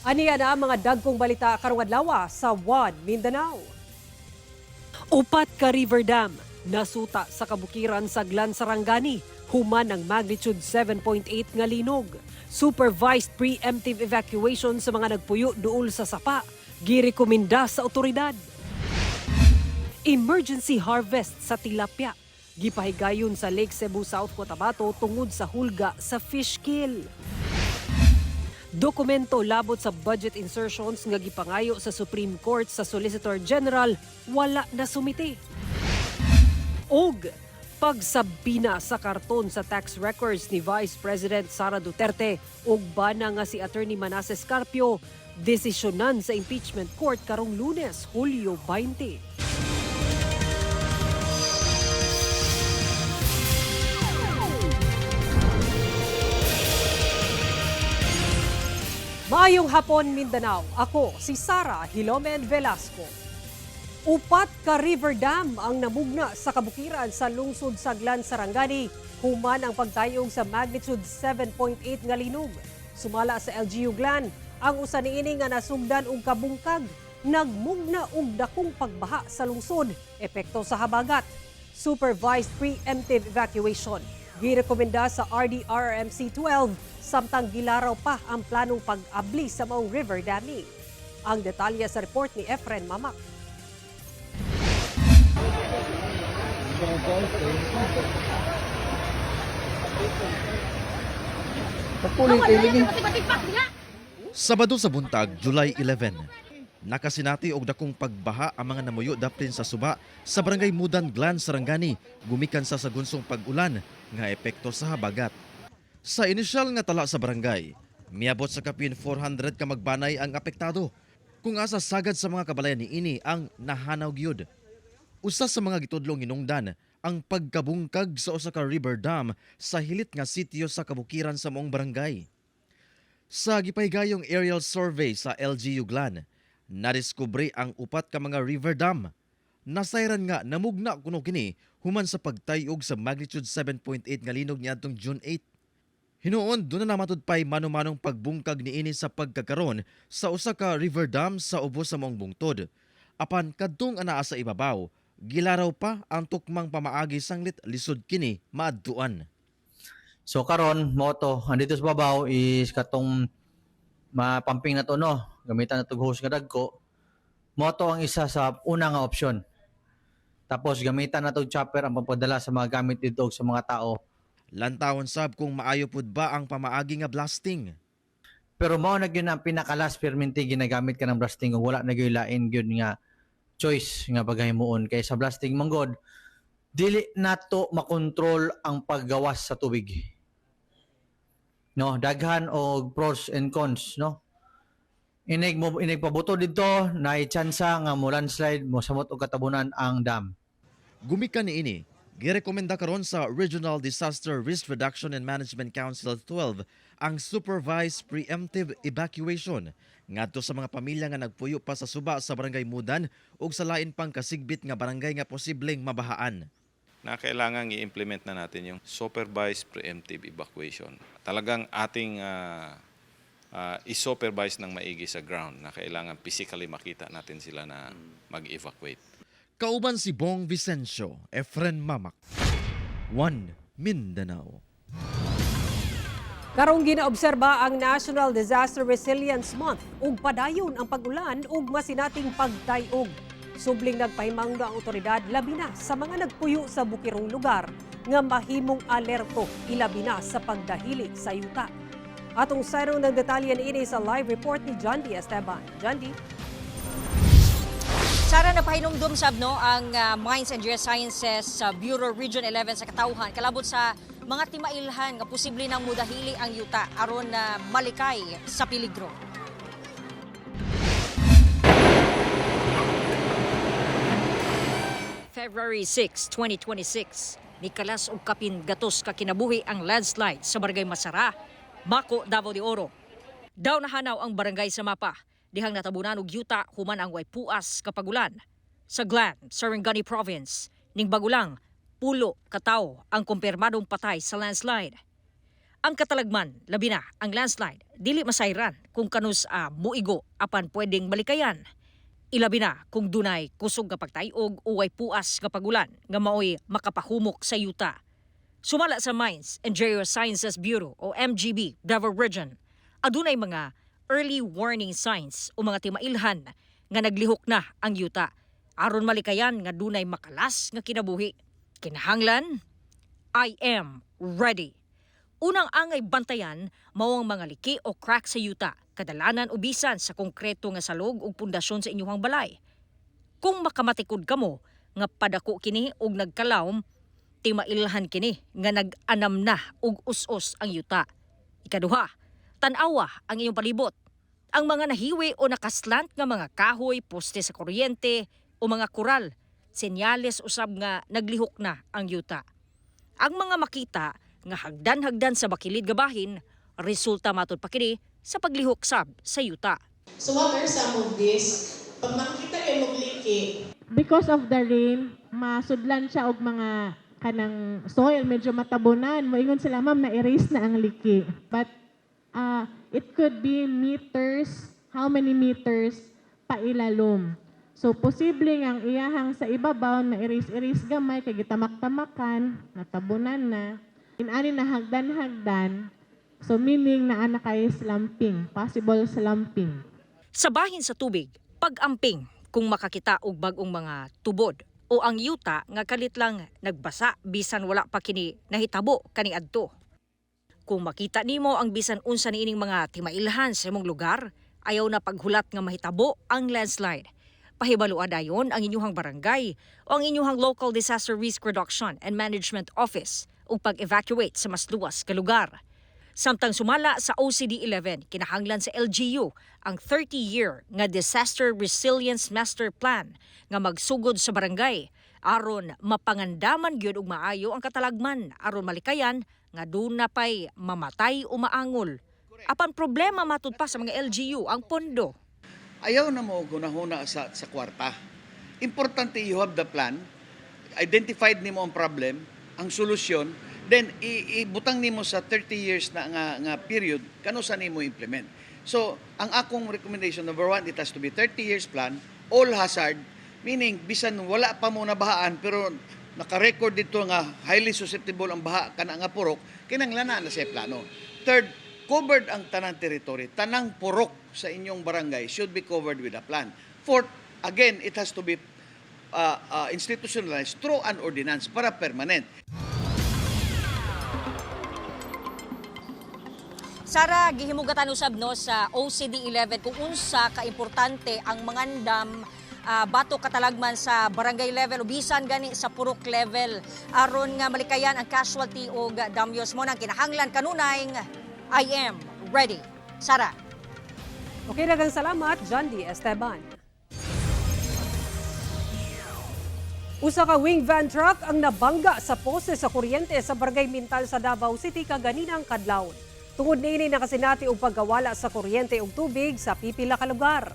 Aniya na ang mga dagkong balita karong adlaw sa One Mindanao. Upat ka River Dam nasuta sa kabukiran sa Glan Sarangani, human ang magnitude 7.8 nga linog. Supervised preemptive evacuation sa mga nagpuyo duol sa sapa, girekomenda sa otoridad. Emergency harvest sa tilapia, gipahigayon sa Lake Cebu, South Cotabato tungod sa hulga sa fish kill. Dokumento labot sa budget insertions nga gipangayo sa Supreme Court sa Solicitor General wala na sumiti. Og pagsabina sa karton sa tax records ni Vice President Sara Duterte ug bana nga si Attorney Manasseh Carpio, desisyonan sa impeachment court karong Lunes, Hulyo 20. Maayong hapon Mindanao, ako si Sara Hilomen Velasco. Upat ka River Dam ang namugna sa kabukiran sa lungsod sa Glan Sarangani, human ang pagtayong sa magnitude 7.8 nga linog. Sumala sa LGU Glan, ang usa niini nga nasugdan og kabungkag, nagmugna og dakong pagbaha sa lungsod, epekto sa habagat. Supervised preemptive evacuation. Girekomenda sa RDRRMC 12 samtang gilaraw pa ang planong pag-abli sa maong river damming. Ang detalye sa report ni Efren Mamak. Sabado sa buntag, July 11. Nakasinati og dakong pagbaha ang mga namuyo daplin sa suba sa Barangay Mudan, Glan, Sarangani, gumikan sa sagunsong pag-ulan nga epekto sa habagat. Sa inisyal nga tala sa barangay, miabot sa kapin 400 ka magbanay ang apektado, kung asa sagad sa mga kabalayan niini ang nahanaw gyud. Usa sa mga gitudlong hinungdan ang pagkabungkag sa usa ka river dam sa hilit nga sitio sa kabukiran sa maong barangay. Sa gipahigayong aerial survey sa LGU Glan, nadiskubre ang upat ka mga river dam. Nasayran nga namugna kuno kini human sa pagtayog sa magnitude 7.8 nga linog niadtong June 8. Hinuon doon na namatudpay mano-manong pagbungkag niini sa pagkakaron sa usa ka river dam sa ubos sa maong bungtod. Apan kadtong anaa sa ibabaw, gilaraw pa ang tukmang pamaagi sanglit lisod kini maadtuan. So karon mo to, andito sa babaw is katong mapamping na to no, gamitan na tog hose nga dagko. Mo to ang isa sa una nga opsyon. Tapos gamitan na tog chopper ang pagpadala sa mga gamit dito sa mga tao. Lantawon sab kung maayo pud ba ang pamaagi nga blasting. Pero mao na gyud ang pinakalas perminti ginagamit ka ng blasting kung wala na gyud lain gyud nga choice nga paghimuon kay sa blasting manggod dili nato makontrol ang paggawas sa tubig. No, daghan og pros and cons, no. Inig pabuto dito na tsansa nga mo landslide mo samot og katabunan ang dam. Gumikan niini, girekomenda karon sa Regional Disaster Risk Reduction and Management Council 12 ang supervised preemptive evacuation ngadto sa mga pamilya nga nagpuyo pa sa suba sa Barangay Mudan ug sa lain pang kasigbit nga barangay nga posibleng mabahaan. Na kailangan i-implement na natin yung supervised preemptive evacuation. Talagang ating i-supervise ng maigi sa ground na kailangan physically makita natin sila na mag-evacuate. Kauban si Bong Vicencio, Efren Mamak, One Mindanao. Karong ginaobserba ang National Disaster Resilience Month ug padayon ang pag-ulan ug masinating pagtayog. Subling nagpahimangno ang otoridad labi na sa mga nagpuyo sa bukirong lugar nga mahimong alerto ilabi na sa pagdahili sa yuta. Atong sarong ng detalye niini sa live report ni John D. Esteban. John D. Sara, napahinumdum sabno ang Mines and Geosciences sa Bureau Region 11 sa Katauhan kalabot sa mga timailhan nga posible nang mudahili ang yuta aron na malikay sa peligro. February 6, 2026, nikalas og kapin gatos ka kinabuhi ang landslide sa Barangay Masara, Mako, Davao de Oro. Daw nahanaw ang barangay sa mapa. Dihang natabunan og yuta human ang way puas kapag ulan. Sa Glan, Sarangani Province, ning bagulang, 10 ka tawo ang kumpirmadong patay sa landslide. Ang katalagman, labi na ang landslide, dili masayran kung kanus muigo apan pwedeng malikayan. Ilabi na kung dunay kusog nga pagtayog o way puas nga pagulan nga maoy makapahumok sa yuta. Sumala sa Mines and Geosciences Bureau o MGB, Davao Region, adunay mga early warning signs o mga timailhan nga naglihok na ang yuta aron malikayan nga dunay makalas nga kinabuhi. Kinahanglan, I am ready. Unang angay bantayan mao ang mga liki o crack sa yuta, kadalanan o bisan sa konkreto nga salog ug pundasyon sa inyong balay. Kung makamatikod kamo nga padako kini og nagkalawom, timailhan kini nga nag-anam na og us-us ang yuta. Ikaduha, tan-awa ang inyong palibot. Ang mga nahiwi o nakaslant nga mga kahoy, poste sa kuryente o mga kural, senyales usab nga naglihok na ang yuta. Ang mga makita nga hagdan-hagdan sa bakilid nga bahin, resulta matud pa kini sa paglihok sab sa yuta. So what are some of this? Pag makita kayo magliki, Because of the rain, masudlan siya og mga kanang soil, medyo matabunan. Moingon sila, ma'am, na-erase na ang liki. But it could be meters, how many meters pailalom. So, posible ang iyahang sa ibabaw na erase gamay, kay gitamak-tamakan, natabunan na. Inani na hagdan-hagdan, so meaning na anak kay slumping, possible slumping. Sa bahin sa tubig, pag-amping kung makakita og bag-ong mga tubod o ang yuta nga kalit lang nagbasa bisan wala pa kini nahitabo kani adto. Kung makita nimo ang bisan unsa niining mga timailhan sa imong lugar, ayaw na paghulat nga mahitabo ang landslide. Pahibaluan dayon ang inyuhang barangay o ang inyuhang Local Disaster Risk Reduction and Management Office ug pag-evacuate sa mas luwas nga lugar. Samtang sumala sa OCD-11, kinahanglan sa LGU ang 30-year nga Disaster Resilience Master Plan nga magsugod sa barangay aron mapangandaman gyud og maayo ang katalagman aron malikayan nga duna pay mamatay o maangol. Apan problema matud pa sa mga LGU ang pondo. Ayaw na mo gunahuna sa kwarta. Importante you have the plan, identified nimo ang problem, ang solusyon, then ibutang nimo sa 30 years na nga period kano sa nimo implement. So, ang akong recommendation number 1, it has to be 30 years plan, all hazard, meaning bisan wala pa mo nabahaan pero naka-record dito nga highly susceptible ang baha kana nga purok, kinahanglan na sa plano. Third, covered ang tanang territory, tanang purok sa inyong barangay should be covered with a plan. Fourth, again, it has to be institutionalized through an ordinance para permanent. Sara, gihimugatan usab no sa OCD-11 kung unsa ka-importante ang mangandam bato katalagman sa barangay level o bisan gani sa purok level aron nga malikayan ang casualty o damyos mo nang kinahanglan kanunay I am ready. Sara. Okay, daghang salamat, John D. Esteban. Usa ka wing van truck ang nabangga sa pose sa kuryente sa Barangay Mintal sa Davao City kaganinang kadlawon. Tungod niini nakasinati og pagkawala sa kuryente ug tubig sa pipila ka lugar.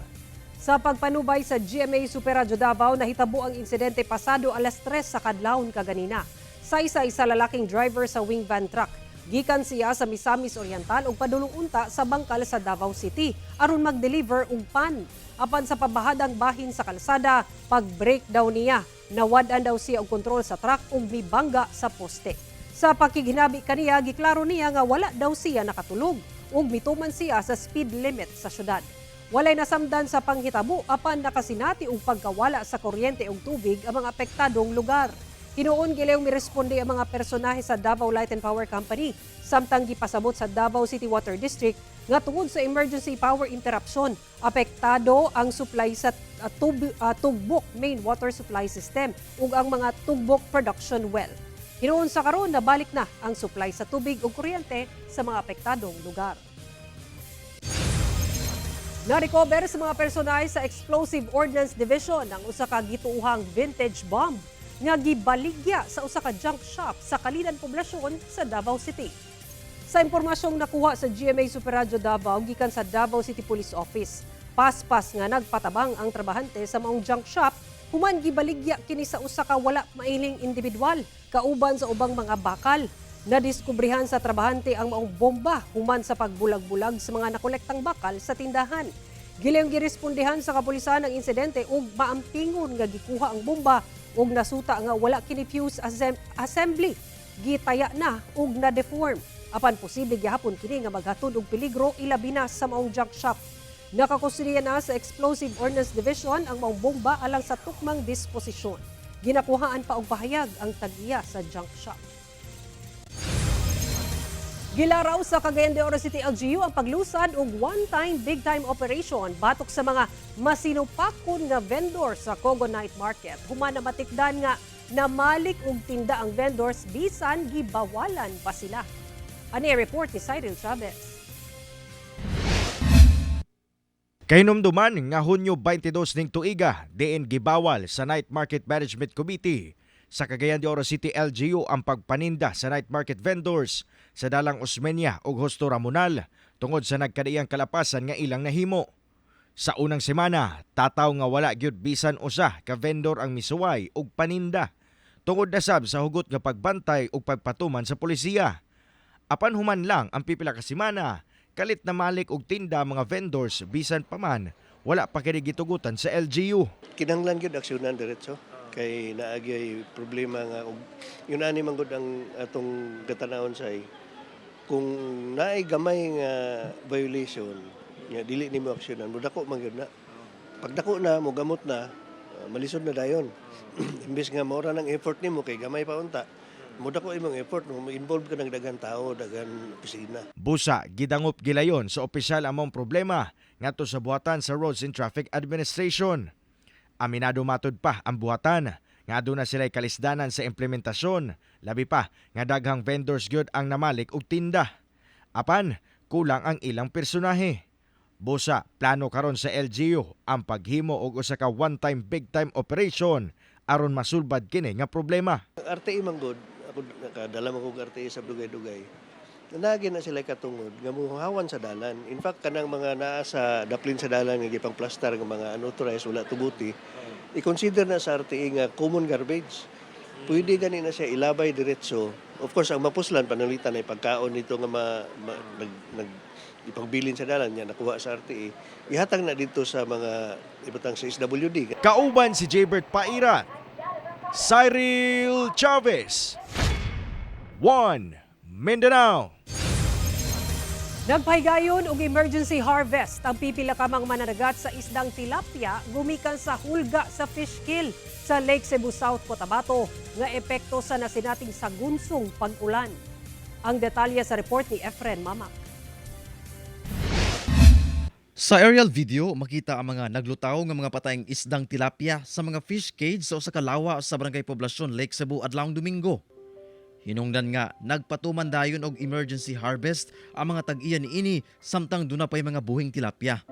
Sa pagpanubay sa GMA Super Radio Davao, nahitabo ang insidente pasado alas 3 sa kadlawon kaganina. Sa isa lalaking driver sa wing van truck. Gikan siya sa Misamis Oriental ug padulong unta sa bangkal sa Davao City aron mag-deliver og pan. Apan sa pabahadang bahin sa kalsada, pag-breakdown niya, nawad-an daw siya og kontrol sa truck ug mibangga sa poste. Sa pakiginabi kaniya, giklaro niya nga wala daw siya nakatulog ug mituman siya sa speed limit sa syudad. Walay nasamdan sa panghitabo apan nakasinati og pagkawala sa kuryente ug tubig ang mga apektadong lugar. Hinuon gilew miresponde ang mga personahe sa Davao Light and Power Company samtang gipasabot sa Davao City Water District nga tungod sa emergency power interruption, apektado ang supply sa tugbok main water supply system ug ang mga tugbok production well. Hinuon sa karon nabalik na ang supply sa tubig ug kuryente sa mga apektadong lugar. Na-recover sa mga personahe sa Explosive Ordnance Division ang usa ka gituuhang vintage bomb nga gibaligya sa usa ka junk shop sa Kalinan Poblasyon sa Davao City. Sa impormasyong nakuha sa GMA Super Radio Davao gikan sa Davao City Police Office, paspas nga nagpatabang ang trabahante sa maong junk shop human gibaligya kini sa usa ka wala mailing individual kauban sa ubang mga bakal. Nadiskubrihan sa trabahante ang maong bomba human sa pagbulag-bulag sa mga nakolektang bakal sa tindahan. Gilayong girespondehan sa kapulisan ang insidente ug maampingon nga gikuha ang bomba ug nasuta nga wala kini fuse assembly. Gitaya na ug na-deform. Apan posible gihapon kini nga maghatod og peligro ilabi na sa maong junk shop. Nakakusuriya na sa Explosive Ordnance Division ang maong bomba alang sa tukmang disposisyon. Ginakuhaan pa og pahayag ang tag-iya sa junk shop. Gilaraw sa Cagayan de Oro City LGU ang paglusad og one-time big-time operation batok sa mga masinupakon nga vendor sa Cogo Night Market. Human na matikdan nga namalik og tinda ang vendors bisan gibawalan pa sila. Ani report ni Cyril Chavez. Kahinumduman nga Hunyo 22 ning tuiga, diin gibawal sa Night Market Management Committee sa Cagayan de Oro City LGU ang pagpaninda sa night market vendors sa Dalang Osmeña ug Justo Ramonal tungod sa nagkadaiyang kalapasan nga ilang nahimo. Sa unang semana, tataw nga wala gyud bisan usa ka vendor ang misuway ug paninda tungod na sab sa hugot nga pagbantay ug pagpatuman sa polisiya. Apan human lang ang pipila ka semana, kalit na malik og tinda mga vendors bisan pa man wala pa kini gitugutan sa LGU. Kinahanglan gyud aksyonan diretso kay naagay problema nga og yun ani man gud ang atong katanawon say kung naay gamay nga violation nga dili nimo aksyonan mo dako man gyud na pagdako na mo gamot na malisod na dayon imbes nga maura ng effort nimo kay gamay pa unta mo dako imong effort mo involve ka ng daghang tao daghang opisina. Busa gidangop gilayon sa opisyal among problema ngadto sa buhatan sa Roads and Traffic Administration. Aminado matud pa ang buhatan nga aduna sila'y kalisdanan sa implementasyon, labi pa nga daghang vendors gyud ang namalik og tinda. Apan kulang ang ilang personahe. Busa plano karon sa LGU ang paghimo og usa ka one-time big-time operation aron masulbad kini nga problema. RTI man gud ako nakadala mo kog RTI sa dugay-dugay. Nagi na sila katungod nga muhawan sa dalan. In fact kanang mga naa sa daplin sa dalan nga gipang plaster nga mga unauthorized wala tubuti, i-consider na sa RTI nga common garbage. Pwede gani na siya ilabay diretso. Of course ang mapuslan panalitan ay pagkaon nito nga ipangbilin sa dalan niya nakuha sa RTI. Ihatag na dito sa mga ibutang sa SWD. Kauban si Jaybert Pairat, Cyril Chavez, One Mindanao. Nagpahigayon og emergency harvest ang pipila ka mga mananagat sa isdang tilapia gumikan sa hulga sa fish kill sa Lake Cebu South, Cotabato nga epekto sa nasinating sagunsong pag-ulan. Ang detalye sa report ni Efren Mamak. Sa aerial video, makita ang mga naglutaw ng mga patayng isdang tilapia sa mga fish cage sa usa ka lawa sa Barangay Poblacion, Lake Cebu adlawng Domingo. Hinungdan nga nagpatuman dayon og emergency harvest ang mga tag-iya niini samtang duna pay mga buhing tilapia.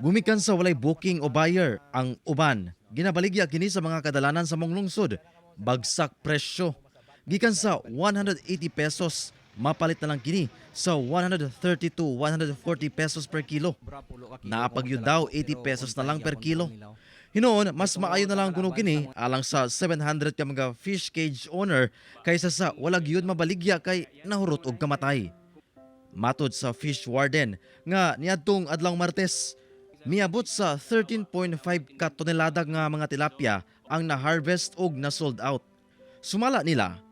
Gumikan sa walay booking o buyer ang uban. Ginabaligya kini sa mga kadalanan sa mong lungsod. Bagsak presyo. Gikan sa 180 pesos, mapalit na lang kini sa 130 to 140 pesos per kilo. Naapagyud daw 80 pesos na lang per kilo. Hinoon, mas maayo na lang kuno kini alang sa 700 ka mga fish cage owner kaysa sa walag yun mabaligya kay nahurot og kamatay. Matod sa fish warden nga niadtong adlawng Martes, miabot sa 13.5 ka tonelada nga mga tilapia ang na-harvest og na-sold out. Sumala nila,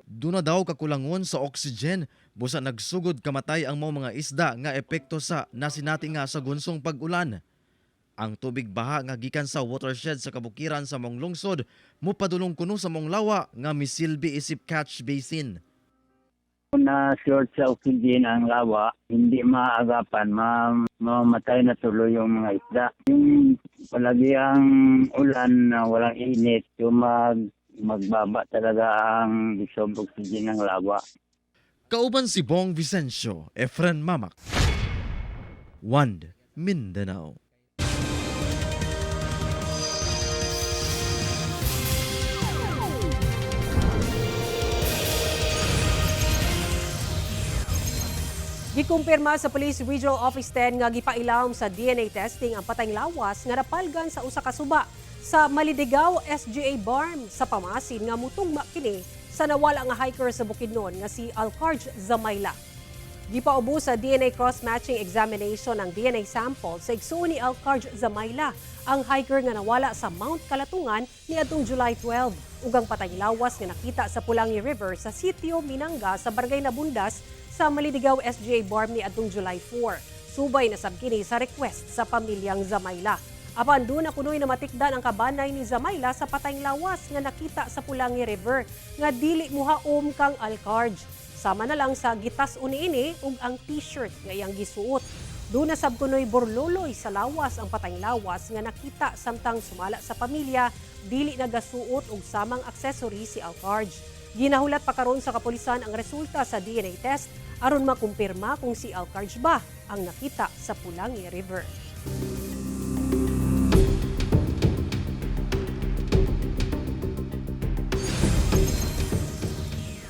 duna daw kakulangon sa oxygen busa nagsugod kamatay ang mga isda nga epekto sa nasinati nga sa gunsong pag-ulan. Ang tubig baha nga gikan sa watershed sa kabukiran sa mong lungsod mopadulong kuno sa mong lawa nga misilbi isip catch basin. Na short sa oxygen ang lawa, hindi maagapan, mamatay na tuloy yung mga isda. Yung palagi ang ulan na walang init, yung magbaba talaga ang dissolved oxygen ng lawa. Kauban si Bong Vicencio, Efren Mamak, One Mindanao. Gikumpirma sa Police Regional Office 10 nga gipailawom sa DNA testing ang patayng lawas nga napalgan sa usa ka suba sa Malidegaw SGA Barm sa Pamasin nga mutugma kini sa nawala nga hiker sa Bukidnon nga si Alcarj Zamayla. Gipaubos sa DNA cross-matching examination ng DNA sample sa igsuon ni Alcarj Zamayla, ang hiker nga nawala sa Mount Kalatungan niadtong July 12 ug ang patay lawas nga nakita sa Pulangi River sa sitio Minanga sa Barangay Nabundas sa Malidigaw SGA Barm niadtong July 4. Subay na sabkini sa request sa pamilyang Zamayla. Apan doon na kunoy na matikdan ang kabanay ni Zamayla sa patayng lawas nga nakita sa Pulangi River nga dili muhaom kang Alcarj. Sama na lang sa gitas uniini ug ang t-shirt nga iyang gisuot. Doon na sab kunoy borloloy sa lawas ang patayng lawas nga nakita samtang sumala sa pamilya dili nagasuot og samang accessory si Alcarj. Ginahulat pa karon sa kapulisan ang resulta sa DNA test aron makumpirma kung si Alcarj ba ang nakita sa Pulangi River.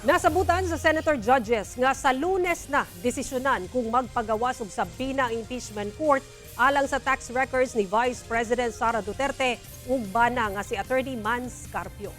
Nasabutan sa Senator Judges nga sa Lunes na desisyonan kung magpagawas og sabina ang impeachment court alang sa tax records ni Vice President Sara Duterte ug bana nga si Attorney Mans Carpio.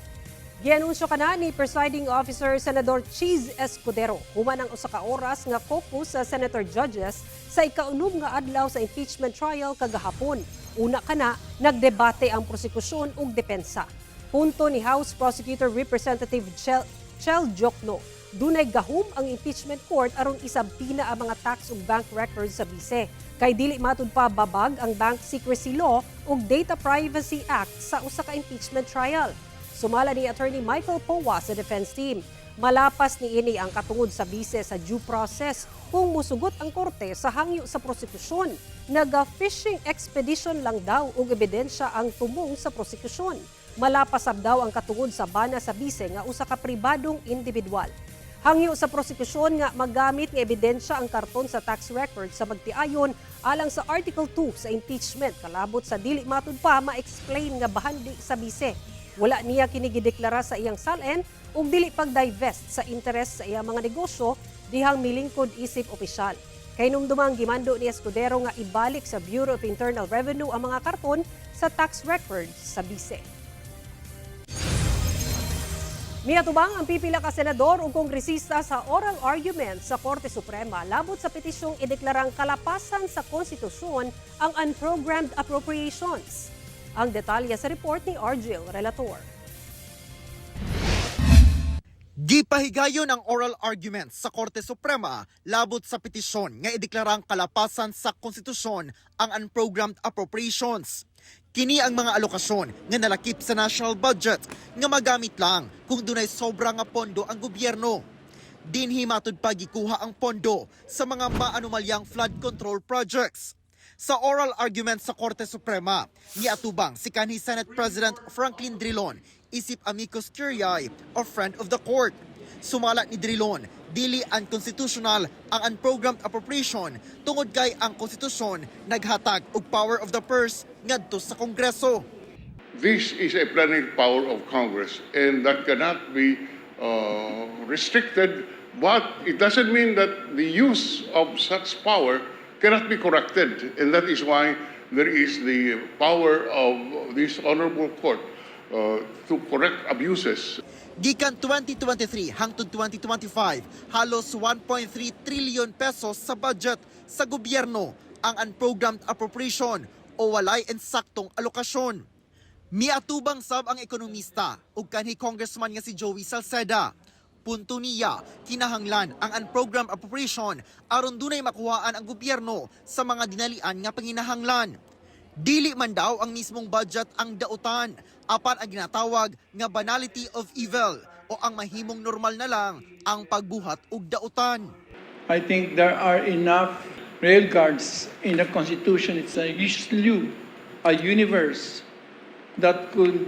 Gianunsyo kana ni Presiding Officer Senador Cheese Escudero human ang usa ka oras nga focus sa Senator Judges sa ikaunom nga adlaw sa impeachment trial kagahapon. Una kana, nagdebate ang prosekusyon ug depensa. Punto ni House Prosecutor Representative Chel Jokno, dunay gahum ang impeachment court aron isabtina ang mga tax ug bank records sa bise. Kay dili matud pa babag ang Bank Secrecy Law ug Data Privacy Act sa usa ka impeachment trial. Sumala ni Attorney Michael Powa sa defense team. Malapas ni ini ang katungod sa bise sa due process kung musugot ang korte sa hangyo sa prosekusyon. Naga-fishing expedition lang daw ug ebidensya ang tumong sa prosekusyon. Malapasab daw ang katungod sa bana sa bise nga usa ka pribadong individual. Hangyo sa prosekusyon nga magamit nga ebidensya ang karton sa tax record sa magtiayon alang sa Article 2 sa impeachment kalabot sa dili matud pa ma-explain nga bahandi sa bise. Wala niya kinigideklara sa iyang salen ug dili pag-divest sa interes sa iyang mga negosyo dihang milingkod isip opisyal. Kay numdumang gimando ni Escudero nga ibalik sa Bureau of Internal Revenue ang mga karton sa tax records sa bise. Miatubang ang pipila ka senador ug kongresista sa oral argument sa Korte Suprema labot sa petisyong ideklarang kalapasan sa konstitusyon ang unprogrammed appropriations. Ang detalye sa report ni Argel Relator. Gipahigayon ang oral arguments sa Korte Suprema labot sa petisyon nga ideklarang kalapasan sa konstitusyon ang unprogrammed appropriations. Kini ang mga alokasyon nga nalakip sa national budget nga magamit lang kung dunay sobra nga pondo ang gobyerno. Dinhi matud pa gikuha ang pondo sa mga maanumalyang flood control projects. Sa oral argument sa Korte Suprema, niatubang si kanhi Senate President Franklin Drilon isip amicus curiae or friend of the court. Sumalat ni Drilon, dili unconstitutional ang unprogrammed appropriation tungod kay ang konstitusyon naghatag og power of the purse ngadto sa Kongreso. This is a plenary power of Congress and that cannot be restricted, but it doesn't mean that the use of such power cannot be corrected, and that is why there is the power of this honorable court to correct abuses. Gikan 2023 hangtod 2025, halos 1.3 trillion pesos sa budget sa gobyerno ang unprogrammed appropriation o walay ensaktong alokasyon. Miatubang sab ang ekonomista ug kanhi congressman nga si Joey Salceda. Punto niya, kinahanglan ang unprogrammed appropriation aron dunay makuhaan ang gobyerno sa mga dinalian nga panginahanglan. Dili man daw ang mismong budget ang dautan, apan ang ginatawag nga banality of evil o ang mahimong normal na lang ang pagbuhat og dautan. I think there are enough railguards in the Constitution. It's a universe that will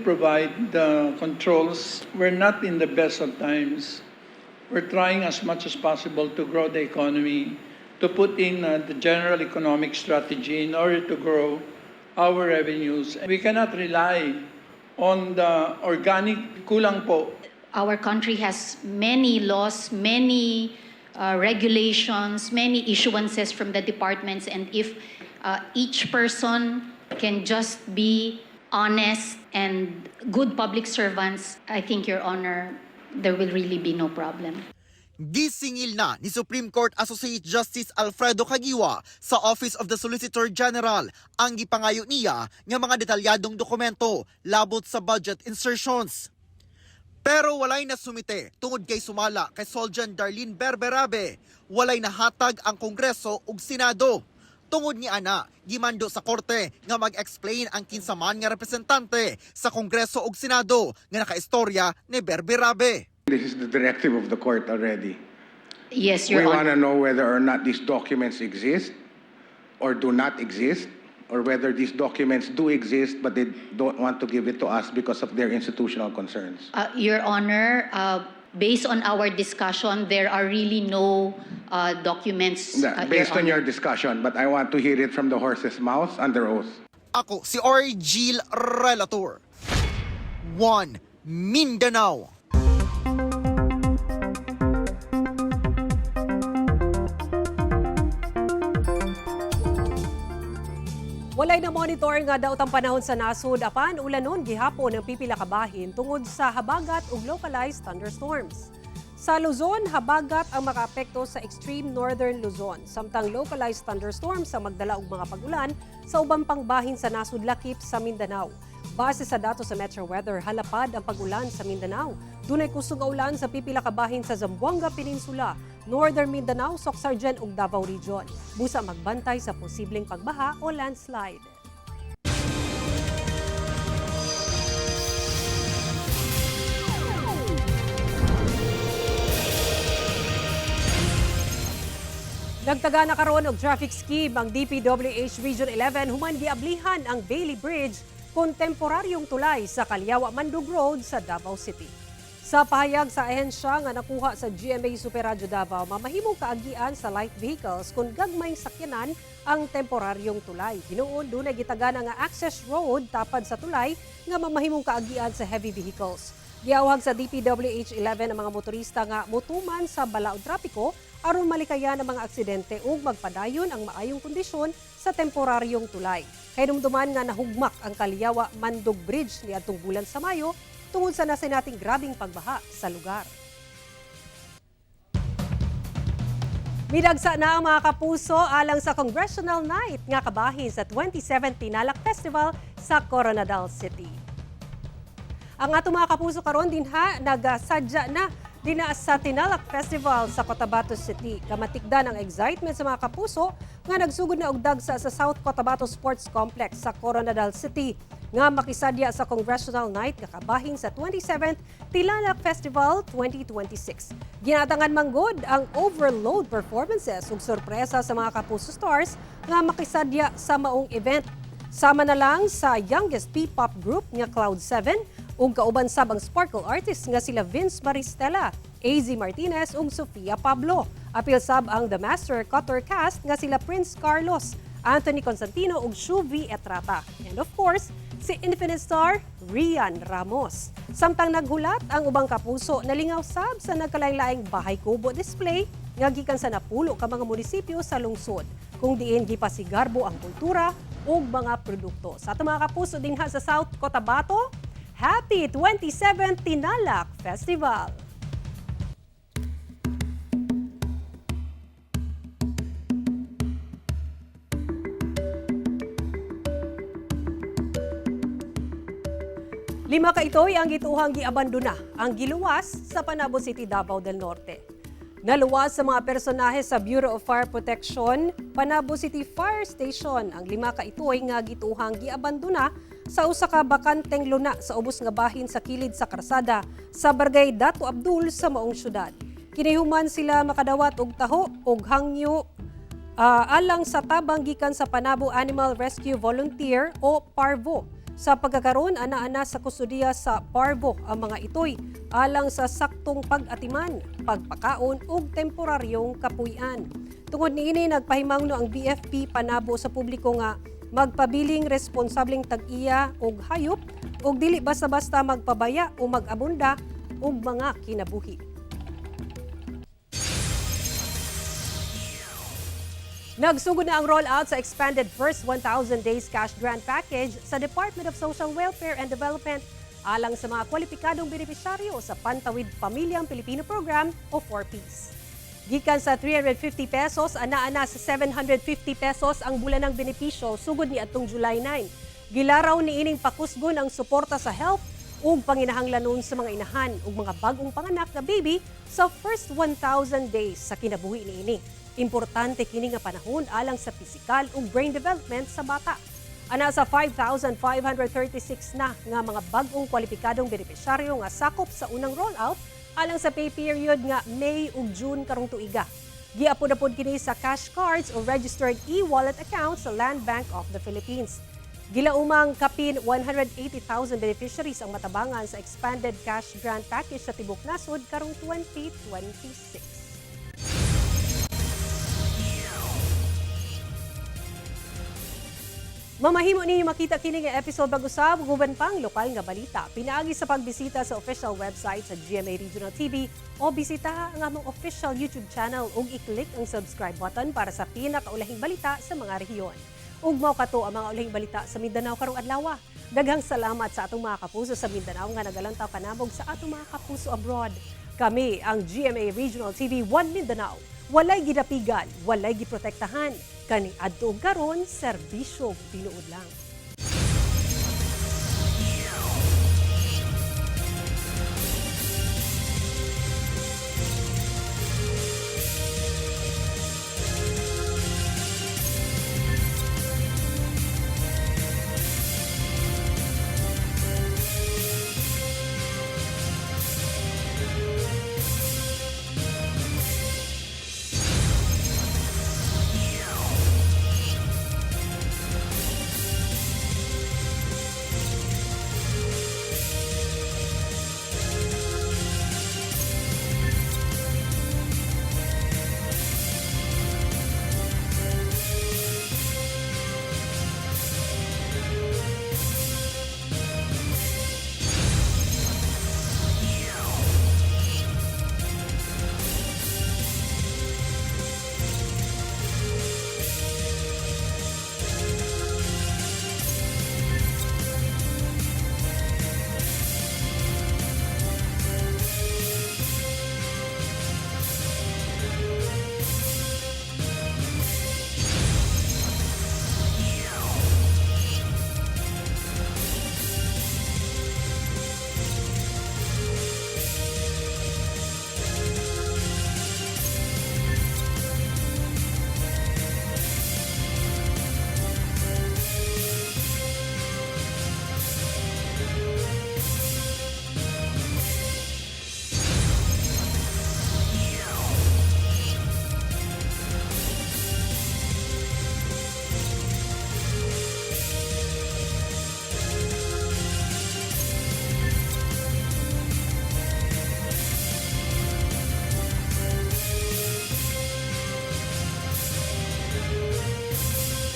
provide the controls. We're not in the best of times. We're trying as much as possible to grow the economy, to put in the general economic strategy in order to grow our revenues. We cannot rely on the organic kulang po. Our country has many laws, many regulations, many issuances from the departments, and if each person can just be honest and good public servants, I think, Your Honor, there will really be no problem. Gisingil na ni Supreme Court Associate Justice Alfredo Caguioa sa Office of the Solicitor General ang gipangayo niya nga mga detalyadong dokumento labot sa budget insertions. Pero walay na sumite tungod kay sumala kay Soljan Darlene Berberabe, walay nahatag ang Kongreso ug Senado. Tungod ni ana, gimando sa korte nga mag-explain ang kinsaman nga representante sa Kongreso ug Senado nga nakaistorya ni Berberabe. This is the directive of the court already. Yes, We Your want Honor. to know whether or not these documents exist or do not exist, or whether these documents do exist but they don't want to give it to us because of their institutional concerns. Your Honor, based on our discussion, there are really no documents. Based on your discussion, but I want to hear it from the horse's mouth under oath. Ako si Orgil Relator. 1 Mindanao. Walay na monitor nga daw tang panahon sa nasud apan ulanon gihapon ang pipila ka bahin tungod sa habagat ug localized thunderstorms. Sa Luzon, habagat ang makaapekto sa extreme northern Luzon, samtang localized thunderstorms ang magdala og mga pag-ulan sa ubang pangbahin sa nasud lakip sa Mindanao. Base sa datos sa Metro Weather, halapad ang pag-ulan sa Mindanao. Dunay kusog nga ulan sa pipila ka bahin sa Zamboanga Peninsula, Northern Mindanao, Socsargen ug Davao Region. Busa magbantay sa posibleng pagbaha o landslide. Nagtaga na karon og traffic scheme ang DPWH Region 11 human giablihan ang Bailey Bridge, kontemporaryong tulay sa Kalyawa Mandug Road sa Davao City. Sa pahayag sa ahensya nga nakuha sa GMA Super Radio Davao, mamahimong kaagian sa light vehicles kung gagmayng sakyanan ang temporaryong tulay. Hinuon dunay gitagana nga access road tapad sa tulay nga mamahimong kaagian sa heavy vehicles. Giawhag sa DPWH 11 ang mga motorista nga mutuman sa balaod trapiko aron malikayan ang mga aksidente ug magpadayon ang maayong kondisyon sa temporaryong tulay. Hinumduman nga nahugmak ang Kalyawa Mandug Bridge niadtong bulan sa Mayo tungod sa nasinating grabing pagbaha sa lugar. Midagsa na ang mga kapuso alang sa Congressional Night nga kabahin sa 27th Tinalak Festival sa Coronadal City. Ang ato mga kapuso karon dinha nagasadya na dina sa Tinalak Festival sa Cotabato City. Kamatikdan ang excitement sa mga kapuso nga nagsugod na og dagsa sa South Cotabato Sports Complex sa Coronadal City nga makisadya sa Congressional Night nga kabahin sa 27th Tinalak Festival 2026. Ginatangan manggod ang overload performances ug sorpresa sa mga kapuso stars nga makisadya sa maong event. Sama na lang sa youngest P-pop group nga Cloud7 ug kauban sab ang sparkle artist nga sila Vince Maristella, AZ Martinez ug Sofia Pablo. Apil sab ang The Master Cutter cast nga sila Prince Carlos, Anthony Constantino ug Shuvi Etrata. And of course, si Infinite Star Rian Ramos. Samtang naghulat ang ubang kapuso, nalingaw sab sa nagkalain-laing bahay kubo display nga gikan sa napulo ka mga munisipyo sa lungsod, kung diin gipasigarbo ang kultura ug mga produkto. Sa ato mga kapuso dinha sa South Cotabato, Happy 27th Tinalak Festival! Lima ka ito'y ang gituhang giabandona ang giluwas sa Panabo City, Davao del Norte. Naluwas sa mga personahe sa Bureau of Fire Protection, Panabo City Fire Station ang lima ka ito'y nga gituhang giabandona sa usa ka bakanteng luna sa ubos nga bahin sa kilid sa karsada sa Barangay Dato Abdul sa maong syudad. Kinihuman sila makadawat og taho og hangyo alang sa tabang gikan sa Panabo Animal Rescue Volunteer o PARVO. Sa pagkakaroon, ana-ana sa kustudiya sa PARVO ang mga itoy alang sa saktong pag-atiman, pagpakaon ug temporaryong kapuy-an. Tungod niini nagpahimangno ang BFP Panabo sa publiko nga magpabiling responsableng tag-iya og hayop ug dili basta-basta magpabaya o mag-abunda og mga kinabuhi. Nagsugod na ang rollout sa expanded first 1,000 days cash grant package sa Department of Social Welfare and Development alang sa mga kwalipikadong benepisyaryo sa Pantawid Pamilyang Pilipino Program o 4Ps. Gikan sa 350 pesos, ana-ana sa 750 pesos ang bulanang benepisyo sugod ni atong July 9. Gilaraw ni ining pakusgon ang suporta sa health ug panginahanglanon sa mga inahan ug mga bagong panganak nga baby sa first 1,000 days sa kinabuhi niini. Importante kini nga panahon alang sa pisikal ug brain development sa bata. Ana sa 5,536 na nga mga bagong kwalipikadong benepisyaryo nga sakop sa unang rollout alang sa pay period nga May ug June karong tuiga. Giapod-apod kini sa cash cards o registered e-wallet accounts sa Land Bank of the Philippines. Gilaumang kapin 180,000 beneficiaries ang matabangan sa expanded cash grant package sa Tibok Nasod karong 2026. Mamahimo ninyo makita kini nga episode pag-usab guban pang lokal nga balita. Pinaagi sa pagbisita sa official website sa GMA Regional TV o bisita ang among official YouTube channel ug i-click ang subscribe button para sa pinakaulahing balita sa mga rehiyon. Ug mao kato ang mga ulahing balita sa Mindanao karong adlaw. Daghang salamat sa atong mga kapuso sa Mindanao nga nagalantaw kanamog sa atong mga kapuso abroad. Kami ang GMA Regional TV 1 Mindanao. Walay gidapigan, walay giprotektahan. Kani adto karon serbisyo tinuod lang.